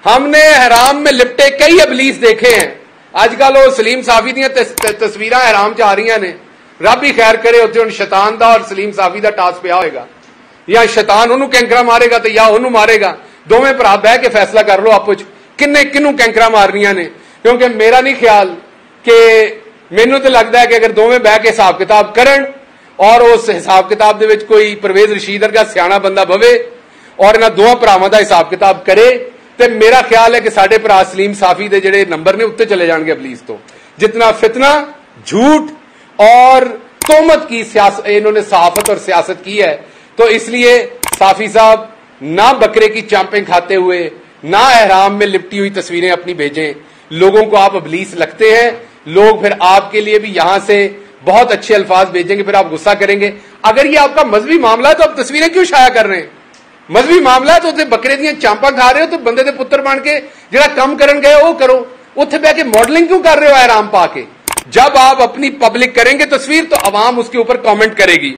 ہم نے حرام میں لپٹے کئی ابلیس دیکھے ہیں. اج کل وہ سلیم صافی دیا تصویر حرام چ آ رہی نے. رب ہی خیر کرے اتنے ہوں شیطان دا اور سلیم صافی دا ٹاس پیا ہوئے گا, یا شیطان انہوں کینکرا مارے گا تو یا انہوں مارے گا. دونوں بھرا بہ کے فیصلہ کر لو آپ کنوں کینکرا مارنیاں نے. کیونکہ میرا نہیں خیال کہ مینوں تو لگتا ہے کہ اگر دونوں بہ کے حساب کتاب کرن اور اس حساب کتاب دے وچ کوئی پرویز رشید ورگا سیاح بندہ بوے اور انہاں دونوں بھراواں دا حساب کتاب کرے تو میرا خیال ہے کہ ساڈے بھرا سلیم صافی دے جڑے نمبر نے اتنے چلے جان گے ابلیس تو. جتنا فتنہ جھوٹ اور تہمت کی سیاست انہوں نے صحافت اور سیاست کی ہے, تو اس لیے صافی صاحب نہ بکرے کی چامپیں کھاتے ہوئے نہ احرام میں لپٹی ہوئی تصویریں اپنی بھیجیں. لوگوں کو آپ ابلیس لگتے ہیں, لوگ پھر آپ کے لیے بھی یہاں سے بہت اچھے الفاظ بھیجیں گے, پھر آپ غصہ کریں گے. اگر یہ آپ کا مذہبی معاملہ ہے تو آپ تصویریں کیوں شائع کر رہے ہیں؟ مذہبی معاملہ ہے تو اتنے بکرے دیا چامپاں کھا رہے ہو تو بندے دے پتر بن کے جڑا کم کرن گئے وہ کرو. اتنے بہ کے ماڈلنگ کیوں کر رہے ہو احرام پا کے؟ جب آپ اپنی پبلک کریں گے تصویر تو عوام اس کے اوپر کامنٹ کرے گی.